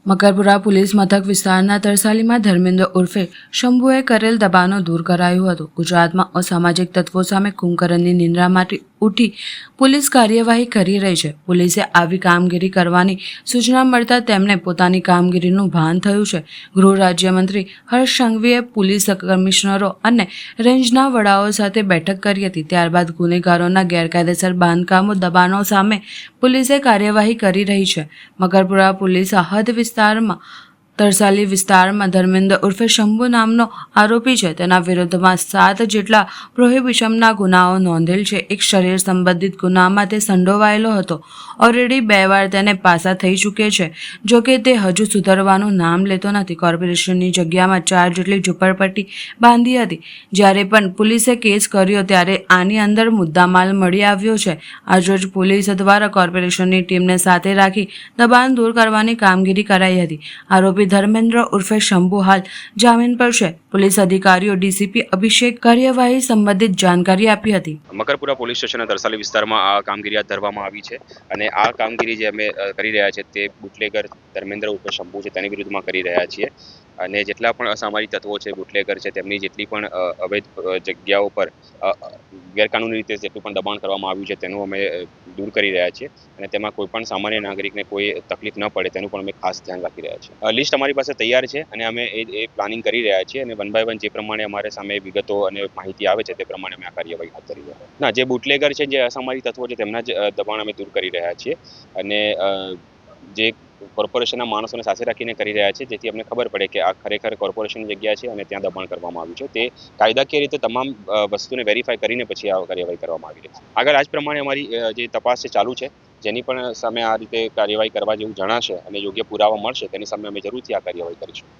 Makarpura police મથક વિસ્તારના તરસાલીમાં ધર્મેન્દ્ર ઉર્ફે શંભુએ કરેલ દબાણો દૂર કરાયું હતું. ગુજરાતમાં અસામાજિક તત્વો સામે કુંભકરણની નિંદ્રામાંથી ઉઠી પોલીસ કાર્યવાહી કરી રહી છે. પોલીસે આવી કામગીરી કરવાની સૂચના મળતા તેમને પોતાની કામગીરીનું ભાન થયું છે. ગૃહ રાજ્યમંત્રી હર્ષ સંઘવીએ પોલીસ કમિશનરો અને રેન્જના વડાઓ સાથે બેઠક કરી હતી. ત્યારબાદ ગુનેગારોના ગેરકાયદેસર બાંધકામો દબાણો સામે પોલીસે કાર્યવાહી કરી રહી છે. મકરપુરા પોલીસ હદ વિસ્તારમાં તરસાલી વિસ્તારમાં ધર્મેન્દ્ર ઉર્ફે શંભુ નામનો આરોપી છે. તેના વિરુદ્ધમાં 7 જેટલા પ્રોહિબિશનના ગુનાઓ નોંધેલ છે. એક શરીર સંબંધિત ગુનામાં તે સંડોવાયેલો હતો. ઓલરેડી 2 વાર તેને પાસા થઈ ચૂકે છે. જોકે તે હજુ સુધરવાનું નામ લેતો નથી. કોર્પોરેશનની જગ્યામાં 4 જેટલી ઝૂંપડપટ્ટી બાંધી હતી. જ્યારે પણ પોલીસે કેસ કર્યો ત્યારે આની અંદર મુદ્દામાલ મળી આવ્યો છે. આજરોજ પોલીસ દ્વારા કોર્પોરેશનની ટીમને સાથે રાખી દબાણ દૂર કરવાની કામગીરી કરાઈ હતી. આરોપી ધર્મેન્દ્ર ઉર્ફે શંભુ હાલ જામીન પર છે. પોલીસ અધિકારીઓ ડીસીપી અભિષેક કાર્યવાહી સંબંધિત જાણકારી આપી હતી. મકરપુરા પોલીસ સ્ટેશનના તરસાલી વિસ્તારમાં આ કામગીરી હાથ ધરવામાં આવી છે અને આ કામગીરી જે અમે કરી રહ્યા છીએ તે બુટલેગર ધર્મેન્દ્ર ઉર્ફે શંભુ છે તેની વિરુદ્ધમાં કરી રહ્યા છીએ અને જેટલા પણ અસામાજિક તત્વો છે બુટલેગર છે તેમની જેટલી પણ અવૈધ જગ્યાઓ પર ગેરકાનૂની રીતે જેટલું પણ દબાણ કરવામાં આવ્યું છે તેનું અમે દૂર કરી રહ્યા છીએ અને તેમાં કોઈ પણ સામાન્ય નાગરિકને કોઈ તકલીફ ન પડે તેનું પણ અમે ખાસ ધ્યાન રાખી રહ્યા છીએ. લિસ્ટ અમારી પાસે તૈયાર છે અને અમે એ પ્લાનિંગ કરી રહ્યા છીએ અને 1 બાય 1 જે પ્રમાણે અમારે સામે વિગતો અને માહિતી આવે છે તે પ્રમાણે અમે આ કાર્યવાહી હાથ ધરી રહ્યા છીએ. ના, જે બુટલેગર છે જે અસામાજિક તત્વો છે તેમના જ દબાણ અમે દૂર કરી રહ્યા છીએ અને જે કોર્પોરેશનના માણસોને સાથે રાખીને કરી રહ્યા છે જેથી અમને ખબર પડે કે આ ખરેખર કોર્પોરેશનની જગ્યા છે અને ત્યાં દબાણ કરવામાં આવ્યું છે. તે કાયદાકીય રીતે તમામ વસ્તુને વેરીફાઈ કરીને પછી આ કાર્યવાહી કરવામાં આવી રહી છે. આગળ આ જ પ્રમાણે અમારી જે તપાસ છે ચાલુ છે. જેની પણ સામે આ રીતે કાર્યવાહી કરવા જેવું જણાશે અને યોગ્ય પુરાવા મળશે તેની સામે અમે જરૂરથી આ કાર્યવાહી કરીશું.